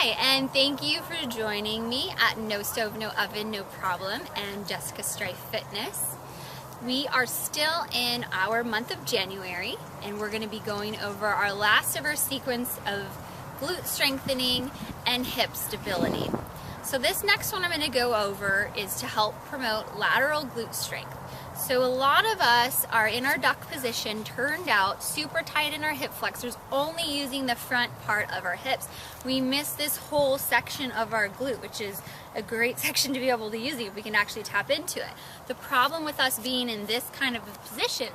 Hi, and thank you for joining me at No Stove, No Oven, No Problem and Jessica Strife Fitness. We are still in our month of January, and we're going to be going over our last of our sequence of glute strengthening and hip stability. So this next one I'm going to go over is to help promote lateral glute strength. So a lot of us are in our duck position, turned out, super tight in our hip flexors, only using the front part of our hips. We miss this whole section of our glute, which is a great section to be able to use if we can actually tap into it. The problem with us being in this kind of a position,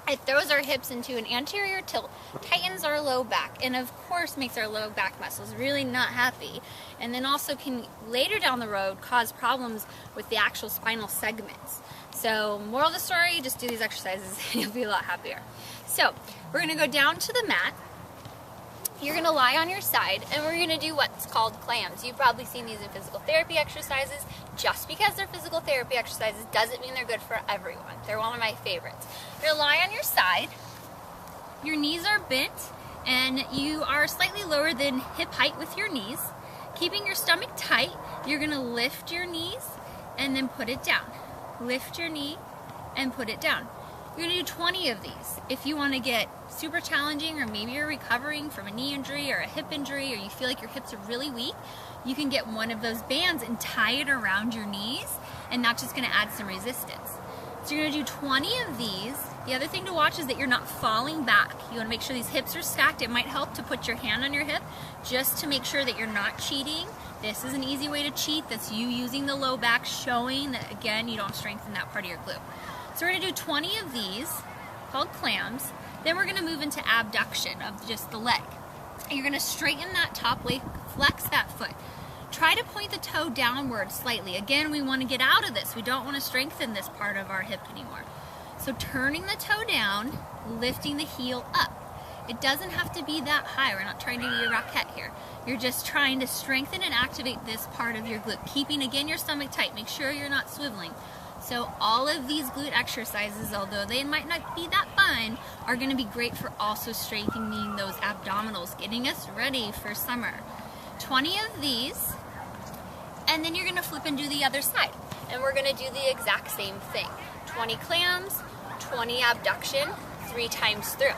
it throws our hips into an anterior tilt, tightens our low back, and of course makes our low back muscles really not happy, and then also can later down the road cause problems with the actual spinal segments. So moral of the story, just do these exercises and you'll be a lot happier. So we're going to go down to the mat. You're going to lie on your side, and we're going to do what's called clams. You've probably seen these in physical therapy exercises. Just because they're physical therapy exercises doesn't mean they're good for everyone. They're one of my favorites. You're going to lie on your side. Your knees are bent, and you are slightly lower than hip height with your knees. Keeping your stomach tight, you're going to lift your knees and then put it down. Lift your knee and put it down. You're going to do 20 of these. If you want to get super challenging, or maybe you're recovering from a knee injury or a hip injury, or you feel like your hips are really weak, you can get one of those bands and tie it around your knees, and that's just going to add some resistance. So you're going to do 20 of these. The other thing to watch is that you're not falling back. You want to make sure these hips are stacked. It might help to put your hand on your hip just to make sure that you're not cheating. This is an easy way to cheat. That's you using the low back, showing that, again, you don't strengthen that part of your glute. So we're going to do 20 of these, called clams. Then we're going to move into abduction of just the leg. And you're going to straighten that top leg, flex that foot. Try to point the toe downward slightly. Again, we want to get out of this. We don't want to strengthen this part of our hip anymore. So turning the toe down, lifting the heel up. It doesn't have to be that high. We're not trying to be a rocket here. You're just trying to strengthen and activate this part of your glute. Keeping, again, your stomach tight. Make sure you're not swiveling. So all of these glute exercises, although they might not be that fun, are going to be great for also strengthening those abdominals, getting us ready for summer. 20 of these, and then you're going to flip and do the other side. And we're going to do the exact same thing. 20 clams, 20 abduction, 3 times through.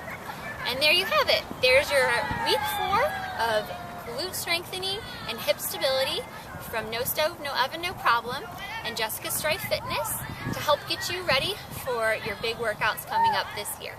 And there you have it. There's your week 4 of glute strengthening and hip stability from No Stove, No Oven, No Problem and Jessica Strife Fitness to help get you ready for your big workouts coming up this year.